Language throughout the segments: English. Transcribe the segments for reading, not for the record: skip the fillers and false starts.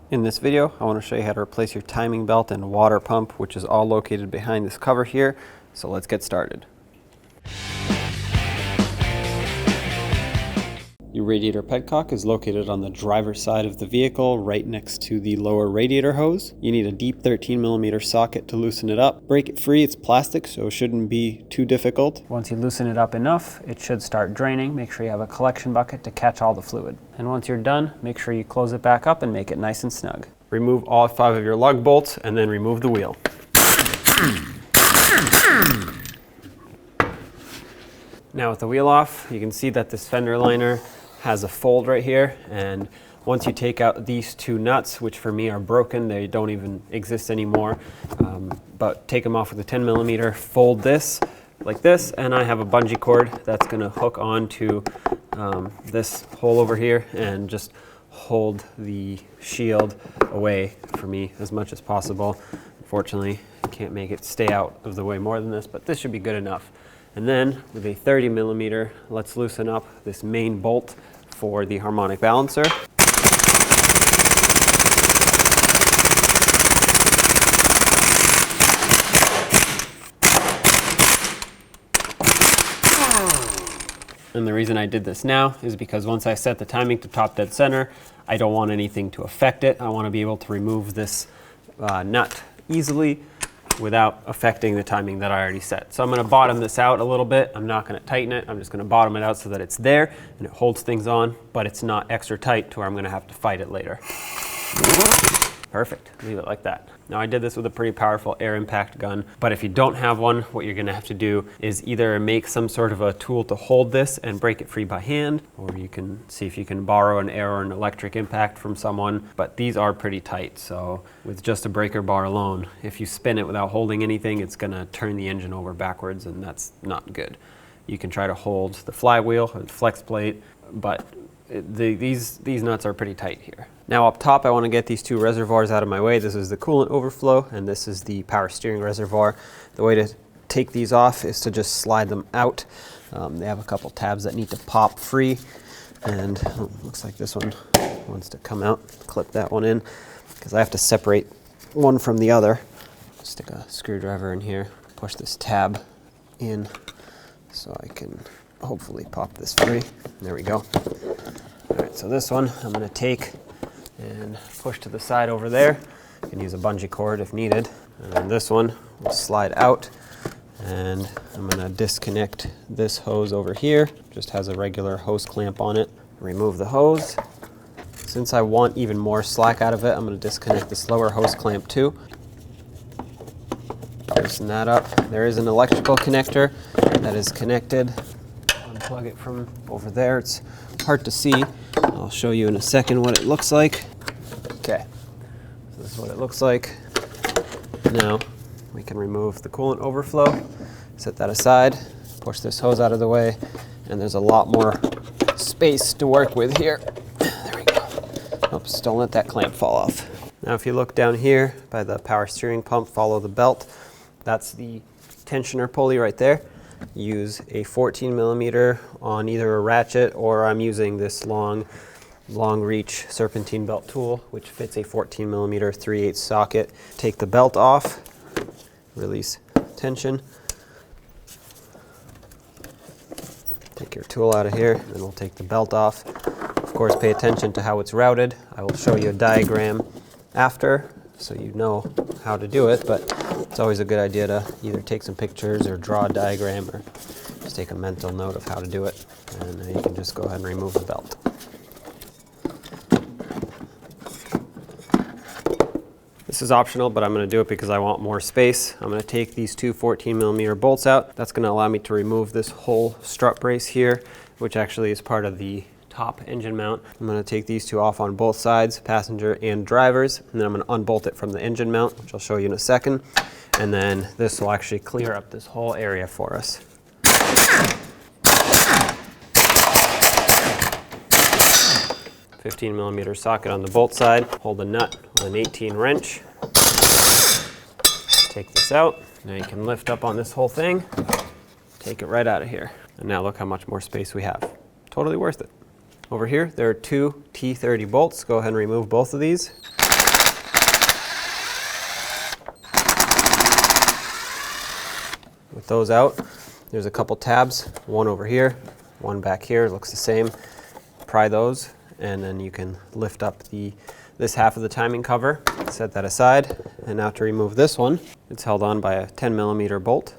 In this video, I want to show you how to replace your timing belt and water pump, which is all located behind this cover here. So let's get started. Your radiator petcock is located on the driver's side of the vehicle, right next to the lower radiator hose. You need a deep 13mm socket to loosen it up. Break it free, it's plastic, so it shouldn't be too difficult. Once you loosen it up enough, it should start draining. Make sure you have a collection bucket to catch all the fluid. And once you're done, make sure you close it back up and make it nice and snug. Remove all 5 of your lug bolts and then remove the wheel. Now with the wheel off, you can see that this fender liner has a fold right here, and once you take out these 2 nuts, which for me are broken, they don't even exist anymore, but take them off with a 10mm, fold this like this, and I have a bungee cord that's going to hook onto this hole over here and just hold the shield away for me as much as possible. Unfortunately, I can't make it stay out of the way more than this, but this should be good enough. And then with a 30mm, let's loosen up this main bolt for the harmonic balancer. And the reason I did this now is because once I set the timing to top dead center, I don't want anything to affect it. I want to be able to remove this nut easily without affecting the timing that I already set. So I'm going to bottom this out a little bit. I'm not going to tighten it. I'm just going to bottom it out so that it's there and it holds things on, but it's not extra tight to where I'm going to have to fight it later. Perfect. Leave it like that. Now I did this with a pretty powerful air impact gun, but if you don't have one, what you're going to have to do is either make some sort of a tool to hold this and break it free by hand, or you can see if you can borrow an air or an electric impact from someone, but these are pretty tight. So with just a breaker bar alone, if you spin it without holding anything, it's going to turn the engine over backwards, and that's not good. You can try to hold the flywheel or the flex plate, but these nuts are pretty tight here. Now up top, I want to get these 2 reservoirs out of my way. This is the coolant overflow, and this is the power steering reservoir. The way to take these off is to just slide them out. They have a couple tabs that need to pop free, and looks like this one wants to come out. Clip that one in, because I have to separate one from the other. Stick a screwdriver in here, push this tab in so I can hopefully pop this free. There we go. All right, so this one I'm going to take and push to the side over there. You can use a bungee cord if needed. And then this one will slide out, and I'm going to disconnect this hose over here. Just has a regular hose clamp on it. Remove the hose. Since I want even more slack out of it, I'm going to disconnect this lower hose clamp too. Loosen that up. There is an electrical connector that is connected. Unplug it from over there. It's hard to see. I'll show you in a second what it looks like. Okay, so this is what it looks like. Now we can remove the coolant overflow, set that aside, push this hose out of the way, and there's a lot more space to work with here. There we go. Oops, don't let that clamp fall off. Now if you look down here by the power steering pump, follow the belt. That's the tensioner pulley right there. Use a 14mm on either a ratchet, or I'm using this long reach serpentine belt tool, which fits a 14mm 3/8 socket. Take the belt off, release tension. Take your tool out of here, and we'll take the belt off. Of course, pay attention to how it's routed. I will show you a diagram after, so you know how to do it, but it's always a good idea to either take some pictures or draw a diagram, or just take a mental note of how to do it. And now you can just go ahead and remove the belt. This is optional, but I'm going to do it because I want more space. I'm going to take these 2 14mm bolts out. That's going to allow me to remove this whole strut brace here, which actually is part of the top engine mount. I'm going to take these 2 off on both sides, passenger and drivers, and then I'm going to unbolt it from the engine mount, which I'll show you in a second. And then this will actually clear up this whole area for us. $15mm socket on the bolt side. Hold the nut with an 18 wrench. Take this out. Now you can lift up on this whole thing, take it right out of here. And now look how much more space we have. Totally worth it. Over here, there are 2 T30 bolts. Go ahead and remove both of these. get those out. There's a couple tabs, one over here, one back here, looks the same. Pry those, and then you can lift up this half of the timing cover, set that aside. And now to remove this one, it's held on by a 10mm bolt.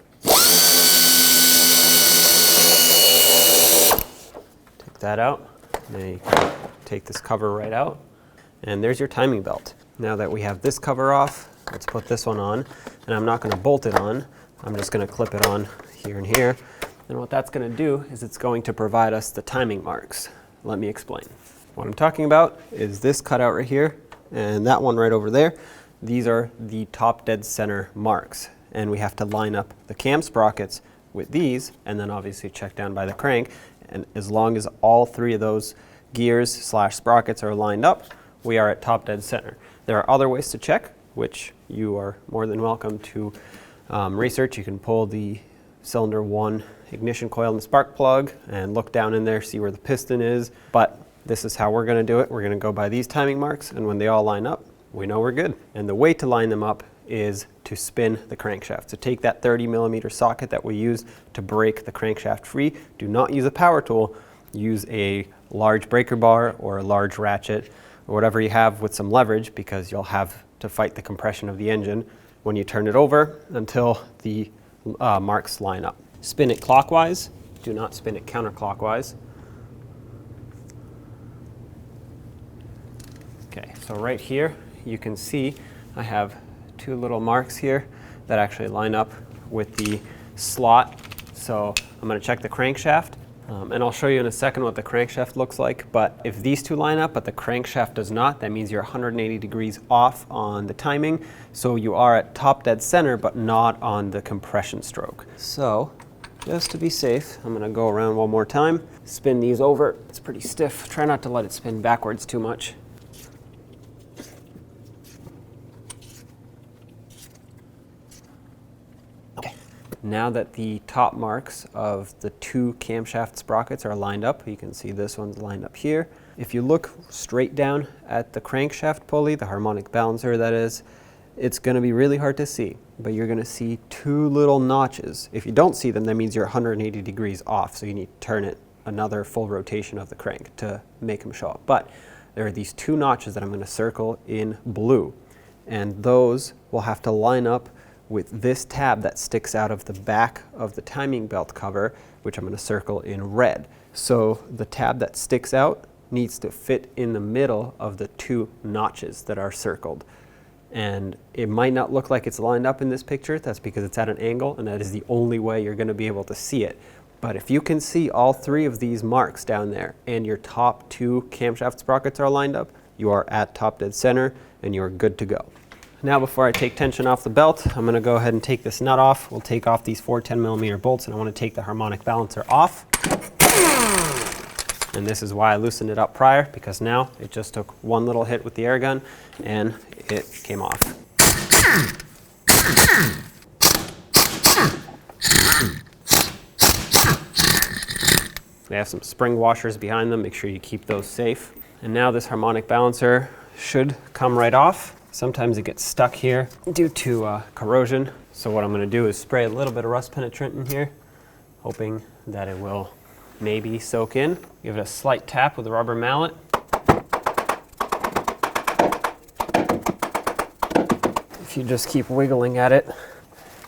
Take that out, then you can take this cover right out, and there's your timing belt. Now that we have this cover off, let's put this one on, and I'm not going to bolt it on, I'm just going to clip it on here and here. And what that's going to do is it's going to provide us the timing marks. Let me explain. What I'm talking about is this cutout right here and that one right over there. These are the top dead center marks, and we have to line up the cam sprockets with these and then obviously check down by the crank. And as long as all three of those gears / sprockets are lined up, we are at top dead center. There are other ways to check, which you are more than welcome to research. You can pull the cylinder 1 ignition coil and the spark plug and look down in there, see where the piston is. But this is how we're going to do it. We're going to go by these timing marks, and when they all line up, we know we're good. And the way to line them up is to spin the crankshaft. So take that 30mm socket that we use to break the crankshaft free. Do not use a power tool. Use a large breaker bar or a large ratchet or whatever you have with some leverage, because you'll have to fight the compression of the engine when you turn it over until the marks line up. Spin it clockwise. Do not spin it counterclockwise. Okay, so right here you can see I have two little marks here that actually line up with the slot. So I'm going to check the crankshaft, and I'll show you in a second what the crankshaft looks like. But if these two line up but the crankshaft does not, that means you're 180 degrees off on the timing. So you are at top dead center but not on the compression stroke. So just to be safe, I'm going to go around one more time, spin these over. It's pretty stiff. Try not to let it spin backwards too much. Now that the top marks of the two camshaft sprockets are lined up, you can see this one's lined up here. If you look straight down at the crankshaft pulley, the harmonic balancer that is, it's going to be really hard to see, but you're going to see two little notches. If you don't see them, that means you're 180 degrees off, so you need to turn it another full rotation of the crank to make them show up. But there are these two notches that I'm going to circle in blue, and those will have to line up with this tab that sticks out of the back of the timing belt cover, which I'm going to circle in red. So the tab that sticks out needs to fit in the middle of the two notches that are circled. And it might not look like it's lined up in this picture. That's because it's at an angle, and that is the only way you're going to be able to see it. But if you can see all three of these marks down there and your top two camshaft sprockets are lined up, you are at top dead center and you're good to go. Now before I take tension off the belt, I'm going to go ahead and take this nut off. We'll take off these 4 10mm bolts, and I want to take the harmonic balancer off. And this is why I loosened it up prior, because now it just took one little hit with the air gun and it came off. We have some spring washers behind them. Make sure you keep those safe. And now this harmonic balancer should come right off. Sometimes it gets stuck here due to corrosion. So what I'm going to do is spray a little bit of rust penetrant in here, hoping that it will maybe soak in. Give it a slight tap with a rubber mallet. If you just keep wiggling at it,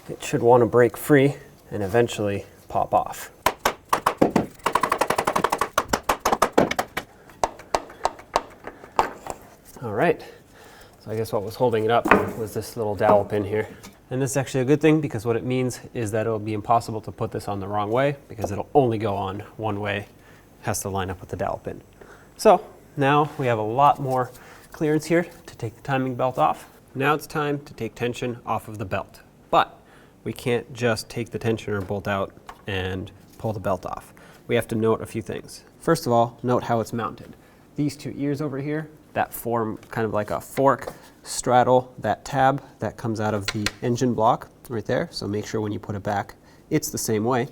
it should want to break free and eventually pop off. All right. So I guess what was holding it up was this little dowel pin here. And this is actually a good thing, because what it means is that it'll be impossible to put this on the wrong way, because it'll only go on one way. It has to line up with the dowel pin. So now we have a lot more clearance here to take the timing belt off. Now it's time to take tension off of the belt. But we can't just take the tensioner bolt out and pull the belt off. We have to note a few things. First of all, note how it's mounted. These two ears over here that form kind of like a fork straddle that tab that comes out of the engine block right there. So make sure when you put it back, it's the same way.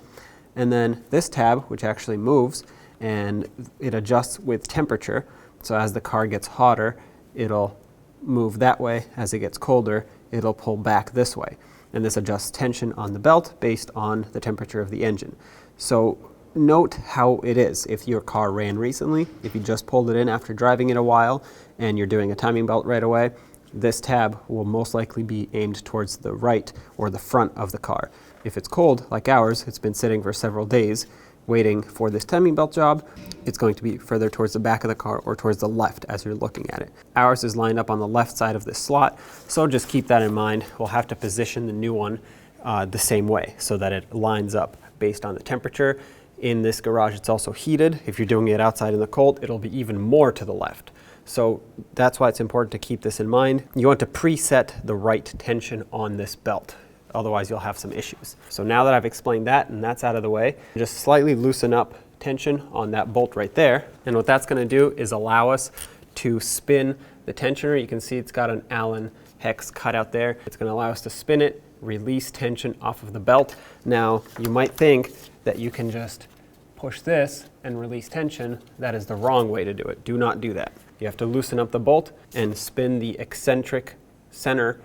And then this tab, which actually moves, and it adjusts with temperature. So as the car gets hotter, it'll move that way. As it gets colder, it'll pull back this way. and this adjusts tension on the belt based on the temperature of the engine. So note how it is. If your car ran recently, if you just pulled it in after driving it a while and you're doing a timing belt right away, this tab will most likely be aimed towards the right or the front of the car. If it's cold, like ours, it's been sitting for several days waiting for this timing belt job, it's going to be further towards the back of the car or towards the left as you're looking at it. Ours is lined up on the left side of this slot, so just keep that in mind. We'll have to position the new one the same way so that it lines up based on the temperature. In this garage, it's also heated. If you're doing it outside in the cold, it'll be even more to the left. So that's why it's important to keep this in mind. You want to preset the right tension on this belt. Otherwise, you'll have some issues. So now that I've explained that and that's out of the way, just slightly loosen up tension on that bolt right there. And what that's going to do is allow us to spin the tensioner. You can see it's got an Allen hex cut out there. It's going to allow us to spin it, release tension off of the belt. Now, you might think that you can just push this and release tension. That is the wrong way to do it. Do not do that. You have to loosen up the bolt and spin the eccentric center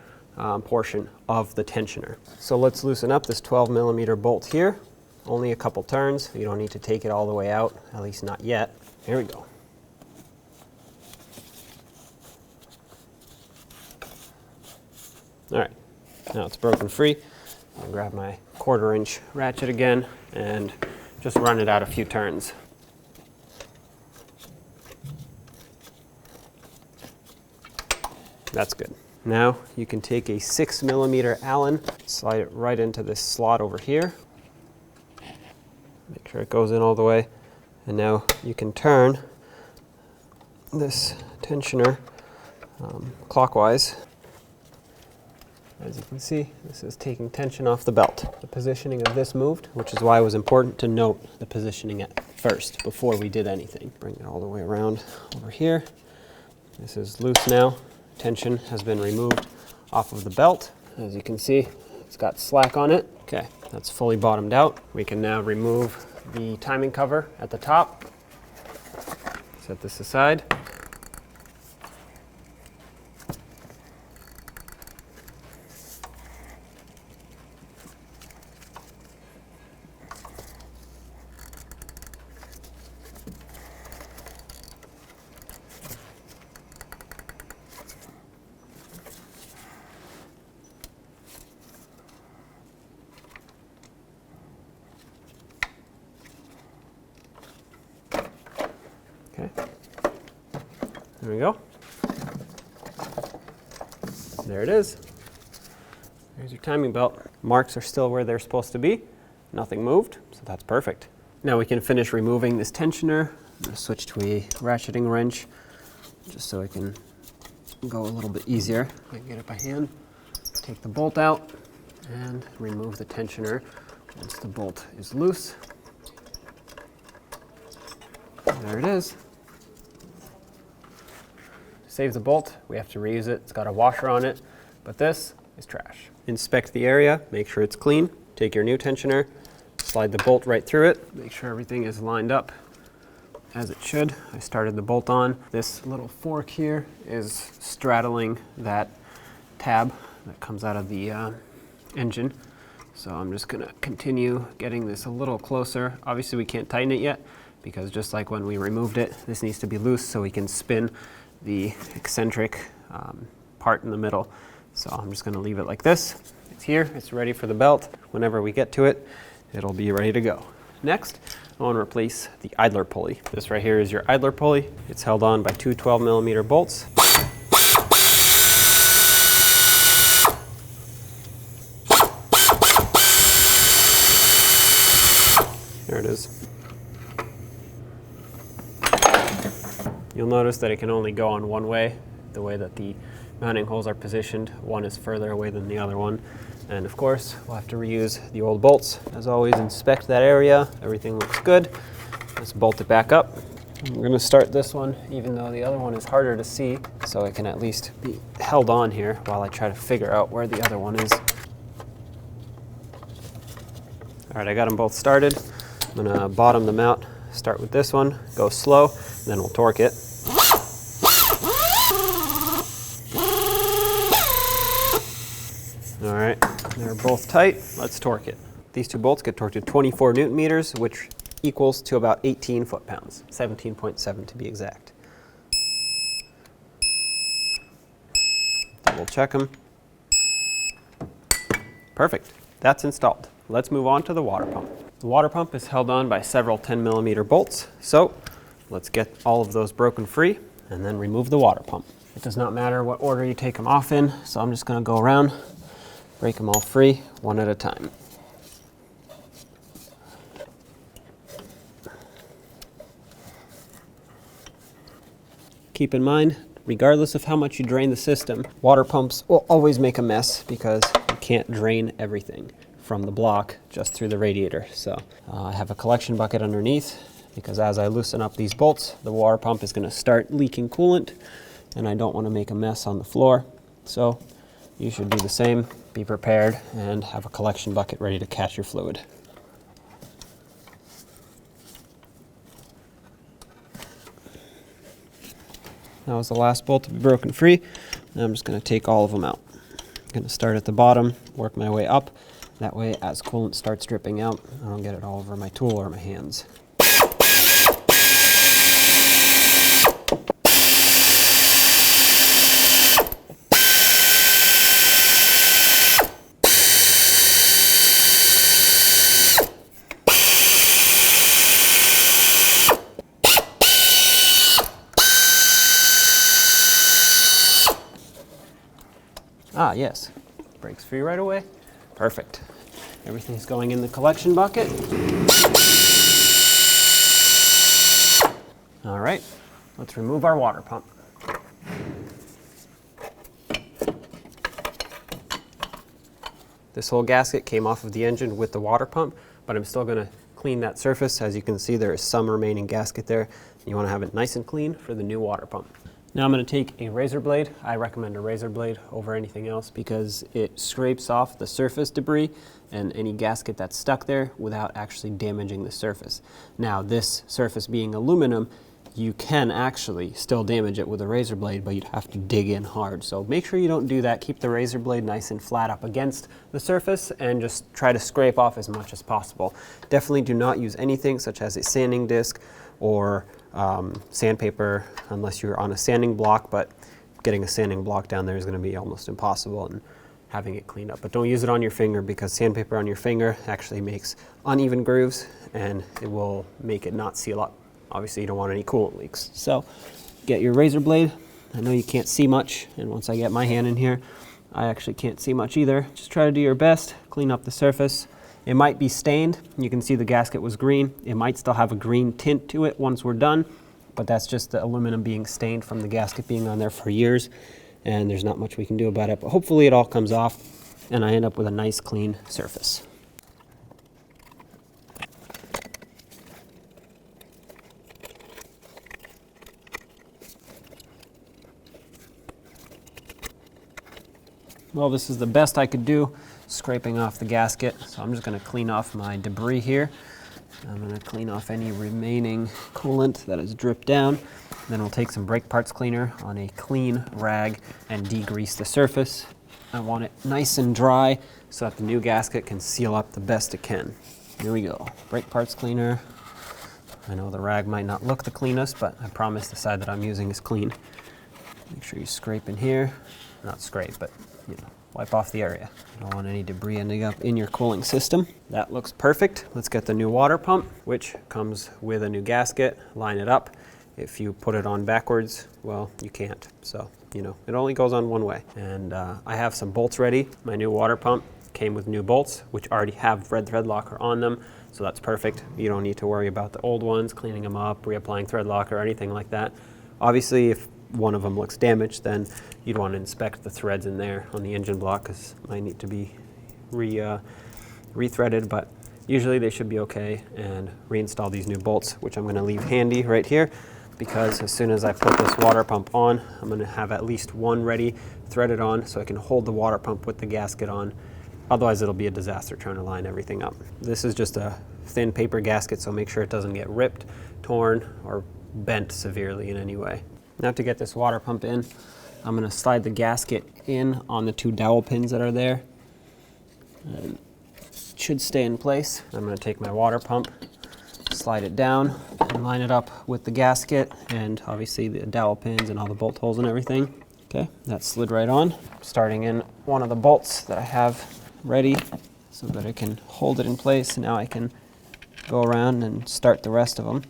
portion of the tensioner. So let's loosen up this 12mm bolt here. Only a couple turns. You don't need to take it all the way out, at least not yet. Here we go. All right, now it's broken free. I'll grab my 1/4-inch ratchet again and just run it out a few turns. That's good. Now you can take a 6mm Allen, slide it right into this slot over here. Make sure it goes in all the way. And now you can turn this tensioner clockwise. As you can see, this is taking tension off the belt. The positioning of this moved, which is why it was important to note the positioning at first before we did anything. Bring it all the way around over here. This is loose now. Tension has been removed off of the belt. As you can see, it's got slack on it. Okay, that's fully bottomed out. We can now remove the timing cover at the top. Set this aside. Okay, there we go. There it is. There's your timing belt. Marks are still where they're supposed to be. Nothing moved, so that's perfect. Now we can finish removing this tensioner. I'm going to switch to a ratcheting wrench just so I can go a little bit easier. I can get it by hand, take the bolt out, and remove the tensioner once the bolt is loose. There it is. To save the bolt, we have to reuse it. It's got a washer on it, but this is trash. Inspect the area, make sure it's clean. Take your new tensioner, slide the bolt right through it. Make sure everything is lined up as it should. I started the bolt on. This little fork here is straddling that tab that comes out of the engine. So I'm just gonna continue getting this a little closer. Obviously we can't tighten it yet, because just like when we removed it, this needs to be loose so we can spin the eccentric part in the middle. So I'm just going to leave it like this. It's here, it's ready for the belt. Whenever we get to it, it'll be ready to go. Next, I want to replace the idler pulley. This right here is your idler pulley. It's held on by two 12mm bolts. There it is. You'll notice that it can only go on one way, the way that the mounting holes are positioned. One is further away than the other one. And of course, we'll have to reuse the old bolts. As always, inspect that area. Everything looks good. Let's bolt it back up. I'm going to start this one, even though the other one is harder to see, so it can at least be held on here while I try to figure out where the other one is. All right, I got them both started. I'm going to bottom them out. Start with this one, go slow, and then we'll torque it. All right, They're both tight. Let's torque it. These two bolts get torqued to 24 Newton meters, which equals to about 18 foot-pounds, 17.7 to be exact. Double check them. Perfect. That's installed. Let's move on to the water pump. The water pump is held on by several 10mm bolts, so let's get all of those broken free and then remove the water pump. It does not matter what order you take them off in, so I'm just going to go around, break them all free one at a time. Keep in mind, regardless of how much you drain the system, water pumps will always make a mess because you can't drain everything from the block just through the radiator. So I have a collection bucket underneath because as I loosen up these bolts, the water pump is going to start leaking coolant and I don't want to make a mess on the floor. So you should do the same, be prepared, and have a collection bucket ready to catch your fluid. That was the last bolt to be broken free. Now I'm just going to take all of them out. I'm going to start at the bottom, work my way up. That way, as coolant starts dripping out, I don't get it all over my tool or my hands. Ah, yes, breaks free right away. Perfect. Everything's going in the collection bucket. All right, let's remove our water pump. This whole gasket came off of the engine with the water pump, but I'm still going to clean that surface. As you can see, there is some remaining gasket there. You want to have it nice and clean for the new water pump. Now I'm going to take a razor blade. I recommend a razor blade over anything else because it scrapes off the surface debris and any gasket that's stuck there without actually damaging the surface. Now this surface being aluminum, you can actually still damage it with a razor blade, but you'd have to dig in hard. So make sure you don't do that. Keep the razor blade nice and flat up against the surface and just try to scrape off as much as possible. Definitely do not use anything such as a sanding disc or sandpaper unless you're on a sanding block, but getting a sanding block down there is going to be almost impossible and having it cleaned up. But don't use it on your finger because sandpaper on your finger actually makes uneven grooves and it will make it not seal up. Obviously you don't want any coolant leaks. So get your razor blade. I know you can't see much, and once I get my hand in here, I actually can't see much either. Just try to do your best, clean up the surface. It might be stained. You can see the gasket was green. It might still have a green tint to it once we're done, but that's just the aluminum being stained from the gasket being on there for years, and there's not much we can do about it. But hopefully it all comes off and I end up with a nice clean surface. Well, this is the best I could do, scraping off the gasket. So I'm just going to clean off my debris here. I'm going to clean off any remaining coolant that has dripped down. Then we'll take some brake parts cleaner on a clean rag and degrease the surface. I want it nice and dry so that the new gasket can seal up the best it can. Here we go. Brake parts cleaner. I know the rag might not look the cleanest, but I promise the side that I'm using is clean. Make sure you scrape in here. Not scrape, but wipe off the area. You don't want any debris ending up in your cooling system. That looks perfect. Let's get the new water pump, which comes with a new gasket. Line it up. If you put it on backwards, well, you can't. So, it only goes on one way. And I have some bolts ready. My new water pump came with new bolts, which already have red thread locker on them. So that's perfect. You don't need to worry about the old ones, cleaning them up, reapplying thread locker, or anything like that. Obviously, if one of them looks damaged, then you'd want to inspect the threads in there on the engine block because they might need to be rethreaded, but usually they should be okay. And reinstall these new bolts, which I'm going to leave handy right here because as soon as I put this water pump on, I'm going to have at least one ready threaded on so I can hold the water pump with the gasket on. Otherwise it'll be a disaster trying to line everything up. This is just a thin paper gasket, so make sure it doesn't get ripped, torn, or bent severely in any way. Now to get this water pump in, I'm going to slide the gasket in on the two dowel pins that are there. And it should stay in place. I'm going to take my water pump, slide it down, and line it up with the gasket and obviously the dowel pins and all the bolt holes and everything. Okay, that slid right on. Starting in one of the bolts that I have ready so that I can hold it in place. Now I can go around and start the rest of them.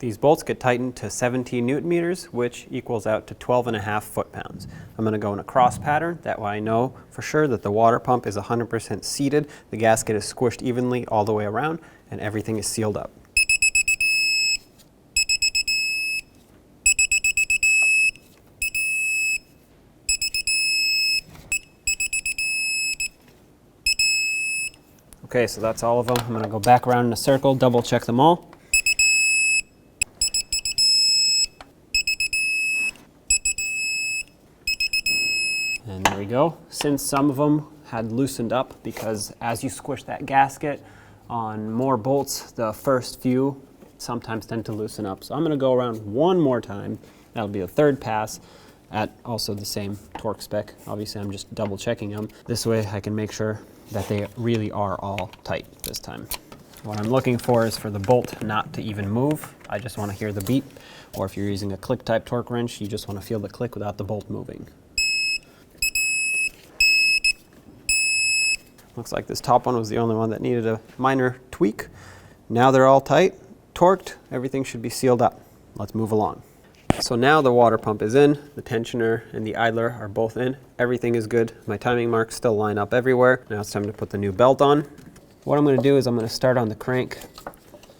These bolts get tightened to 17 Newton meters, which equals out to 12.5 foot-pounds. I'm going to go in a cross pattern. That way I know for sure that the water pump is 100% seated, the gasket is squished evenly all the way around, and everything is sealed up. Okay, so that's all of them. I'm going to go back around in a circle, double check them all. And there we go. Since some of them had loosened up, because as you squish that gasket on more bolts, the first few sometimes tend to loosen up. So I'm going to go around one more time. That'll be the third pass at also the same torque spec. Obviously I'm just double checking them. This way I can make sure that they really are all tight this time. What I'm looking for is for the bolt not to even move. I just want to hear the beep. Or if you're using a click type torque wrench, you just want to feel the click without the bolt moving. Looks like this top one was the only one that needed a minor tweak. Now they're all tight, torqued, everything should be sealed up. Let's move along. So now the water pump is in, the tensioner and the idler are both in. Everything is good. My timing marks still line up everywhere. Now it's time to put the new belt on. What I'm going to do is I'm going to start on the crank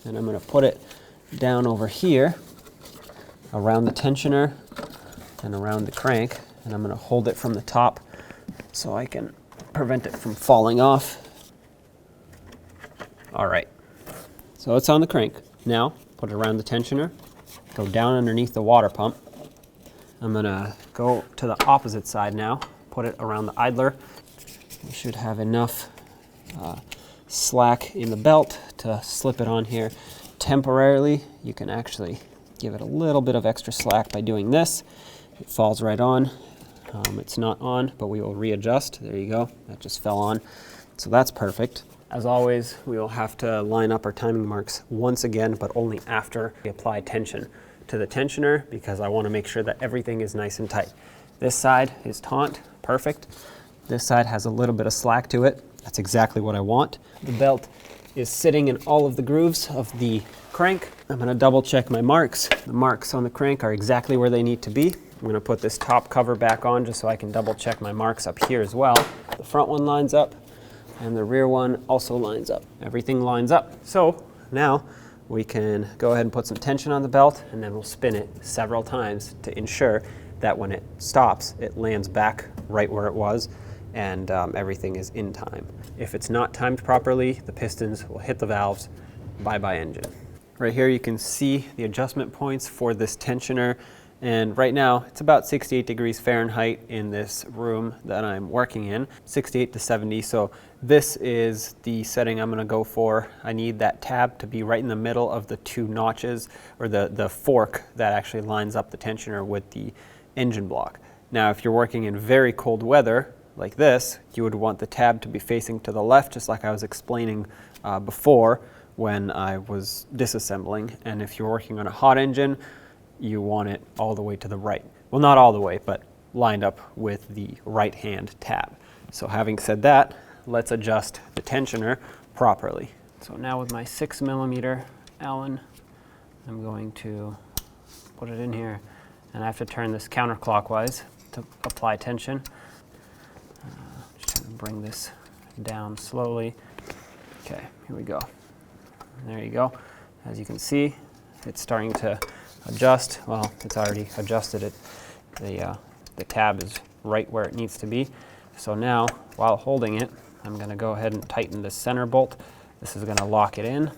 and I'm going to put it down over here around the tensioner and around the crank, and I'm going to hold it from the top so I can prevent it from falling off. All right, so it's on the crank. Now put it around the tensioner, go down underneath the water pump. I'm gonna go to the opposite side now, put it around the idler. You should have enough slack in the belt to slip it on here temporarily. You can actually give it a little bit of extra slack by doing this. It falls right on. It's not on, but we will readjust. There you go. That just fell on. So that's perfect. As always, we will have to line up our timing marks once again, but only after we apply tension to the tensioner, because I want to make sure that everything is nice and tight. This side is taut, perfect. This side has a little bit of slack to it. That's exactly what I want. The belt is sitting in all of the grooves of the crank. I'm going to double check my marks. The marks on the crank are exactly where they need to be. I'm going to put this top cover back on just so I can double check my marks up here as well. The front one lines up and the rear one also lines up. Everything lines up. So now we can go ahead and put some tension on the belt, and then we'll spin it several times to ensure that when it stops, it lands back right where it was and everything is in time. If it's not timed properly, the pistons will hit the valves. Bye-bye engine. Right here you can see the adjustment points for this tensioner. And right now, it's about 68 degrees Fahrenheit in this room that I'm working in, 68 to 70. So this is the setting I'm gonna go for. I need that tab to be right in the middle of the two notches, or the fork that actually lines up the tensioner with the engine block. Now, if you're working in very cold weather, like this, you would want the tab to be facing to the left, just like I was explaining before when I was disassembling. And if you're working on a hot engine, you want it all the way to the right. Well, not all the way, but lined up with the right-hand tab. So having said that, let's adjust the tensioner properly. So now with my 6mm Allen, I'm going to put it in here, and I have to turn this counterclockwise to apply tension. Just trying to bring this down slowly. Okay, here we go. There you go. As you can see, it's starting to adjust. Well, it's already adjusted it. The tab is right where it needs to be. So now, while holding it, I'm going to go ahead and tighten the center bolt. This is going to lock it in.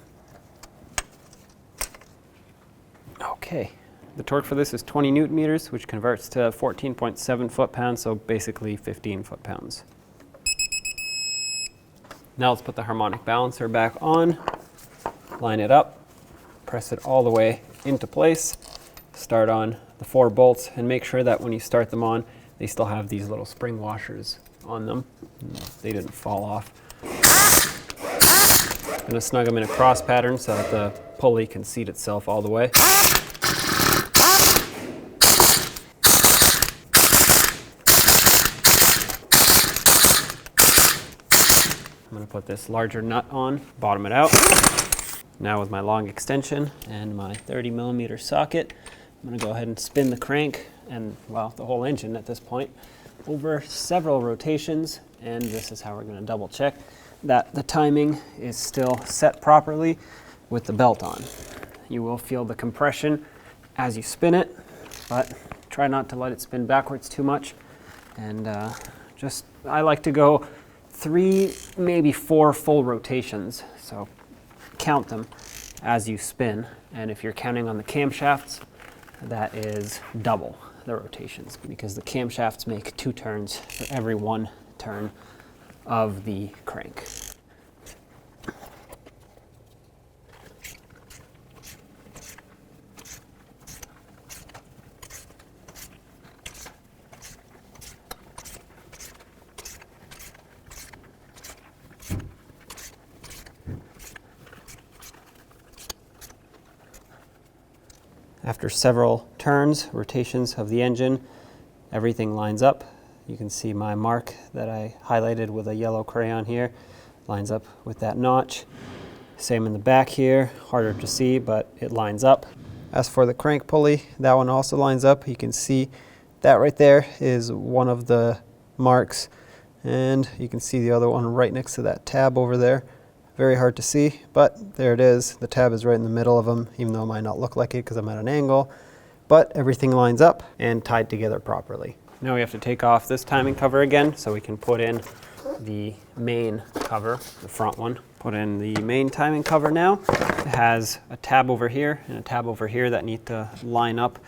Okay, The torque for this is 20 Newton meters, which converts to 14.7 foot-pounds, so basically 15 foot-pounds. Now let's put the harmonic balancer back on, line it up, press it all the way into place, start on the 4 bolts, and make sure that when you start them on, they still have these little spring washers on them. They didn't fall off. I'm going to snug them in a cross pattern so that the pulley can seat itself all the way. I'm going to put this larger nut on, bottom it out. Now with my long extension and my 30mm socket, I'm going to go ahead and spin the crank and, well, the whole engine at this point over several rotations, and this is how we're going to double check that the timing is still set properly with the belt on. You will feel the compression as you spin it, but try not to let it spin backwards too much. And I like to go 3, maybe 4 full rotations, so count them as you spin. And if you're counting on the camshafts, that is double the rotations, because the camshafts make 2 turns for every 1 turn of the crank. After several turns, rotations of the engine, everything lines up. You can see my mark that I highlighted with a yellow crayon here lines up with that notch. Same in the back here, harder to see, but it lines up. As for the crank pulley, that one also lines up. You can see that right there is one of the marks, and you can see the other one right next to that tab over there. Very hard to see, but there it is. The tab is right in the middle of them, even though it might not look like it because I'm at an angle, but everything lines up and tied together properly. Now we have to take off this timing cover again so we can put in the main cover, the front one. Put in the main timing cover now. It has a tab over here and a tab over here that need to line up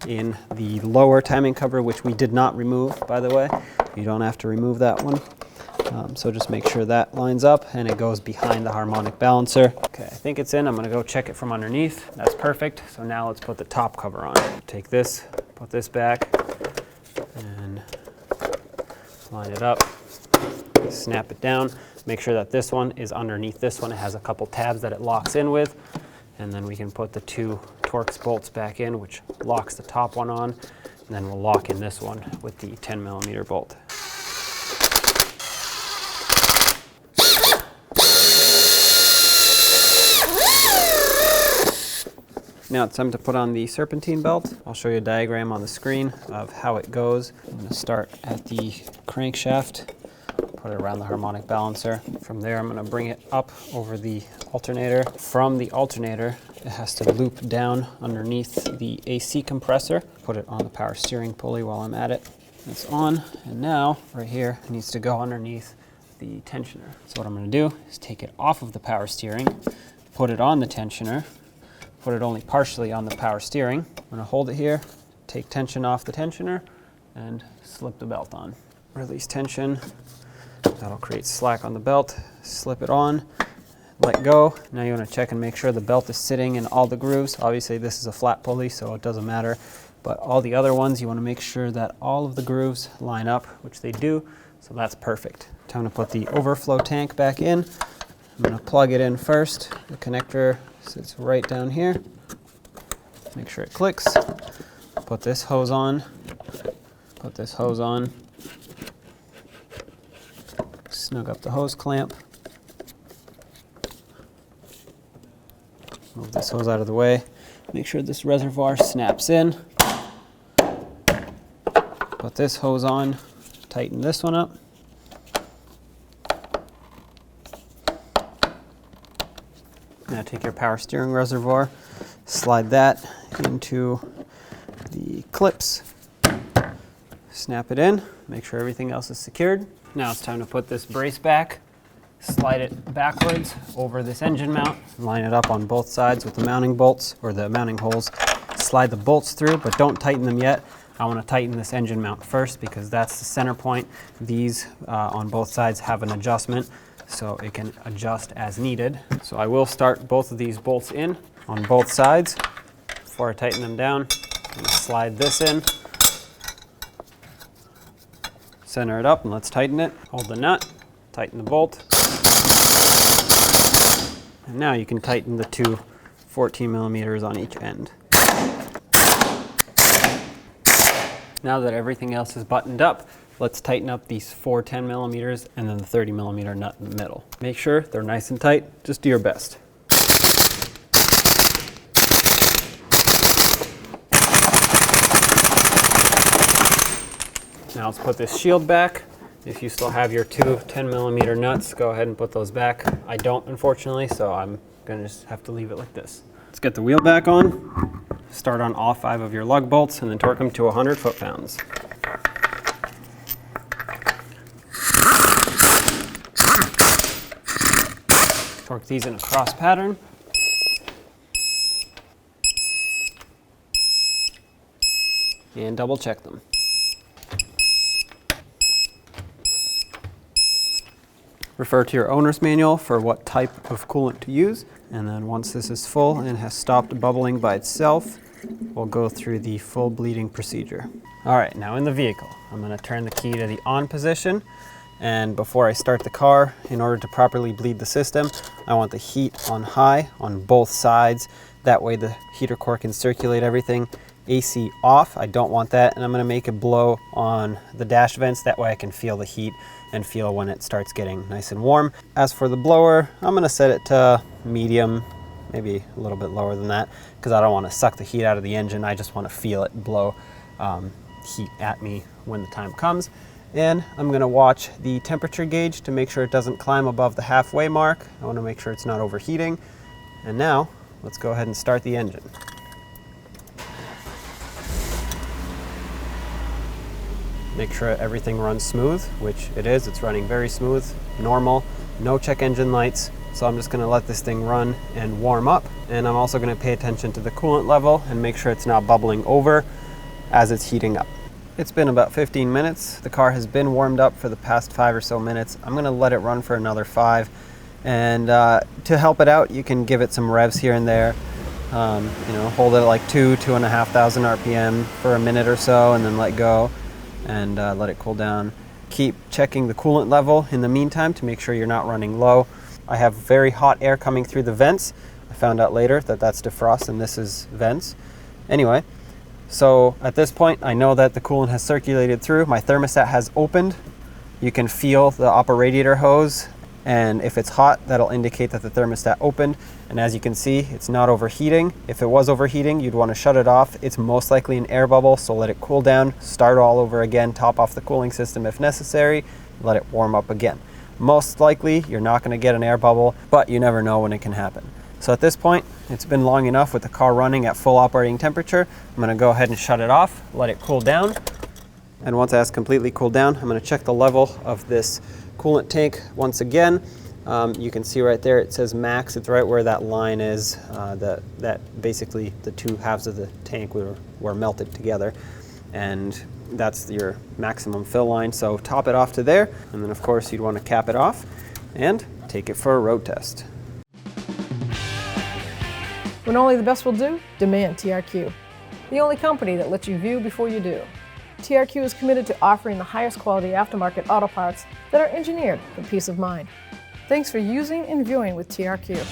in the lower timing cover, which we did not remove, by the way. You don't have to remove that one. So just make sure that lines up and it goes behind the harmonic balancer. Okay, I think it's in. I'm going to go check it from underneath. That's perfect. So now let's put the top cover on. Take this, put this back, and line it up, snap it down. Make sure that this one is underneath this one. It has a couple tabs that it locks in with, and then we can put the 2 Torx bolts back in, which locks the top one on, and then we'll lock in this one with the 10mm bolt. Now it's time to put on the serpentine belt. I'll show you a diagram on the screen of how it goes. I'm going to start at the crankshaft, put it around the harmonic balancer. From there I'm going to bring it up over the alternator. From the alternator it has to loop down underneath the AC compressor. Put it on the power steering pulley while I'm at it. It's on, and now right here it needs to go underneath the tensioner. So what I'm going to do is take it off of the power steering, put it on the tensioner, put it only partially on the power steering. I'm going to hold it here, take tension off the tensioner, and slip the belt on. Release tension. That'll create slack on the belt. Slip it on, let go. Now you want to check and make sure the belt is sitting in all the grooves. Obviously this is a flat pulley, so it doesn't matter. But all the other ones, you want to make sure that all of the grooves line up, which they do, so that's perfect. Time to put the overflow tank back in. I'm going to plug it in first. The connector sits right down here. Make sure it clicks. Put this hose on. Put this hose on. Snug up the hose clamp. Move this hose out of the way. Make sure this reservoir snaps in. Put this hose on. Tighten this one up. Now take your power steering reservoir, slide that into the clips, snap it in, make sure everything else is secured. Now it's time to put this brace back, slide it backwards over this engine mount, line it up on both sides with the mounting bolts or the mounting holes, Slide the bolts through, but don't tighten them yet. I want to tighten this engine mount first because that's the center point. These on both sides have an adjustment, so it can adjust as needed. So I will start both of these bolts in on both sides. Before I tighten them down, I'm going to slide this in. Center it up and let's tighten it. Hold the nut, tighten the bolt. And now you can tighten the two 14 millimeters on each end. Now that everything else is buttoned up, let's tighten up these 4 10 millimeters and then the 30 millimeter nut in the middle. Make sure they're nice and tight. Just do your best. Now let's put this shield back. If you still have your two 10 millimeter nuts, go ahead and put those back. I don't, unfortunately, so I'm gonna just have to leave it like this. Let's get the wheel back on. Start on all 5 of your lug bolts and then torque them to 100 foot-pounds. Torque these in a cross pattern. And double check them. Refer to your owner's manual for what type of coolant to use. And then once this is full and has stopped bubbling by itself, we'll go through the full bleeding procedure. All right, now in the vehicle, I'm gonna turn the key to the on position. And before I start the car, in order to properly bleed the system, I want the heat on high on both sides. That way the heater core can circulate everything. AC off, I don't want that. And I'm gonna make it blow on the dash vents. That way I can feel the heat and feel when it starts getting nice and warm. As for the blower, I'm gonna set it to medium, maybe a little bit lower than that, because I don't want to suck the heat out of the engine. I just want to feel it blow heat at me when the time comes. And I'm gonna watch the temperature gauge to make sure it doesn't climb above the halfway mark. I want to make sure it's not overheating. And now, let's go ahead and start the engine. Make sure everything runs smooth, which it is. It's running very smooth, normal, no check engine lights. So I'm just gonna let this thing run and warm up. And I'm also gonna pay attention to the coolant level and make sure it's not bubbling over as it's heating up. It's been about 15 minutes. The car has been warmed up for the past 5 or so minutes. I'm gonna let it run for another 5. And to help it out, you can give it some revs here and there. You know, hold it at like 2,500 RPM for a minute or so and then let go and let it cool down. Keep checking the coolant level in the meantime to make sure you're not running low. I have very hot air coming through the vents. I found out later that that's defrost and this is vents. Anyway, so at this point I know that the coolant has circulated through. My thermostat has opened. You can feel the upper radiator hose, and if it's hot, that'll indicate that the thermostat opened. And as you can see, it's not overheating. If it was overheating, you'd want to shut it off. It's most likely an air bubble, so let it cool down, start all over again, top off the cooling system if necessary, let it warm up again. Most likely, you're not going to get an air bubble, but you never know when it can happen. So at this point, it's been long enough with the car running at full operating temperature. I'm going to go ahead and shut it off, let it cool down. And once it has completely cooled down, I'm going to check the level of this coolant tank once again. You can see right there it says max. It's right where that line is. That basically the two halves of the tank were melted together, and that's your maximum fill line. So top it off to there, and then of course you'd want to cap it off and take it for a road test. When only the best will do, demand TRQ. The only company that lets you view before you do. TRQ is committed to offering the highest quality aftermarket auto parts that are engineered for peace of mind. Thanks for using and viewing with TRQ.